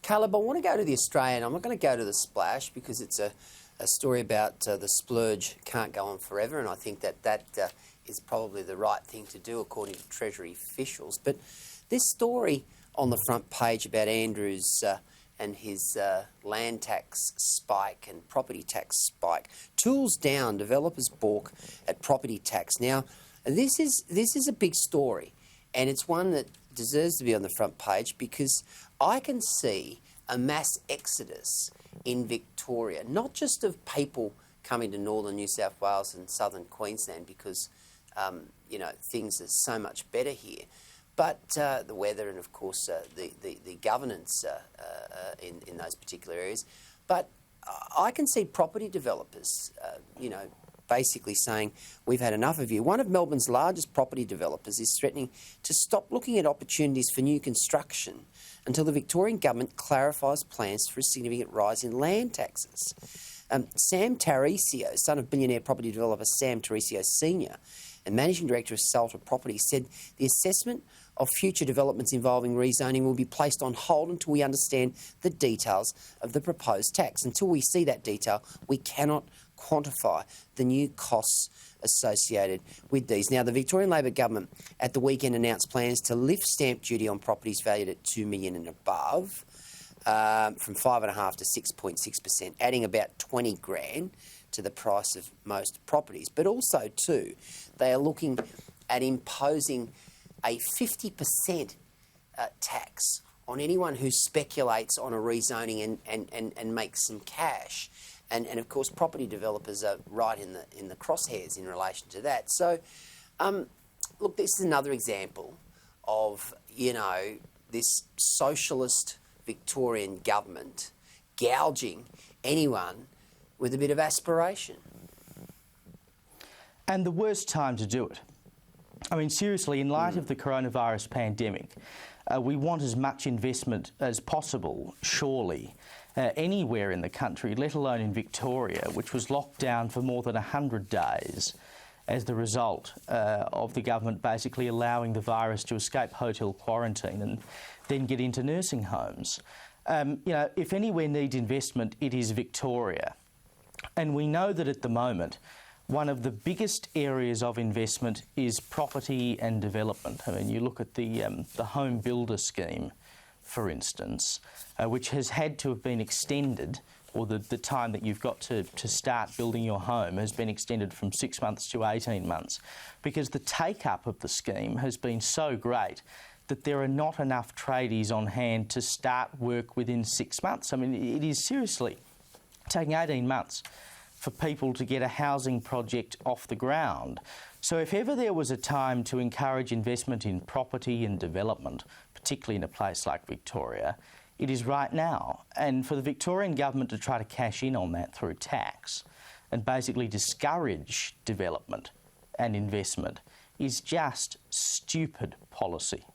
Caleb, I want to go to the Australian. I'm not going to go to the Splash because it's a story about the splurge can't go on forever, and I think that is probably the right thing to do according to Treasury officials. But this story on the front page about Andrews and his land tax spike and property tax spike. Tools down, developers balk at property tax. Now, this is a big story, and it's one that deserves to be on the front page because I can see a mass exodus in Victoria, not just of people coming to northern New South Wales and southern Queensland because, things are so much better here, but the weather and, of course, the governance in those particular areas. But I can see property developers, basically saying, we've had enough of you. One of Melbourne's largest property developers is threatening to stop looking at opportunities for new construction until the Victorian government clarifies plans for a significant rise in land taxes. Sam Tarisio, son of billionaire property developer Sam Tarisio Sr. and Managing Director of Salter Properties, said the assessment of future developments involving rezoning will be placed on hold until we understand the details of the proposed tax. Until we see that detail, we cannot quantify the new costs associated with these. Now, the Victorian Labor government at the weekend announced plans to lift stamp duty on properties valued at $2 million and above from 5.5% to 6.6%, adding about 20 grand to the price of most properties. But also, too, they are looking at imposing a 50% tax on anyone who speculates on a rezoning and makes some cash. And of course, property developers are right in the crosshairs in relation to that. So, look, this is another example of, this socialist Victorian government gouging anyone with a bit of aspiration. And the worst time to do it. I mean, seriously, in light of the coronavirus pandemic, we want as much investment as possible, surely, anywhere in the country, let alone in Victoria, which was locked down for more than 100 days as the result of the government basically allowing the virus to escape hotel quarantine and then get into nursing homes. If anywhere needs investment, it is Victoria. And we know that at the moment, one of the biggest areas of investment is property and development. I mean, you look at the home builder scheme, for instance, which has had to have been extended, or the time that you've got to start building your home has been extended from 6 months to 18 months, because the take-up of the scheme has been so great that there are not enough tradies on hand to start work within 6 months. I mean, it is seriously taking 18 months for people to get a housing project off the ground. So if ever there was a time to encourage investment in property and development, particularly in a place like Victoria, it is right now. And for the Victorian government to try to cash in on that through tax and basically discourage development and investment is just stupid policy.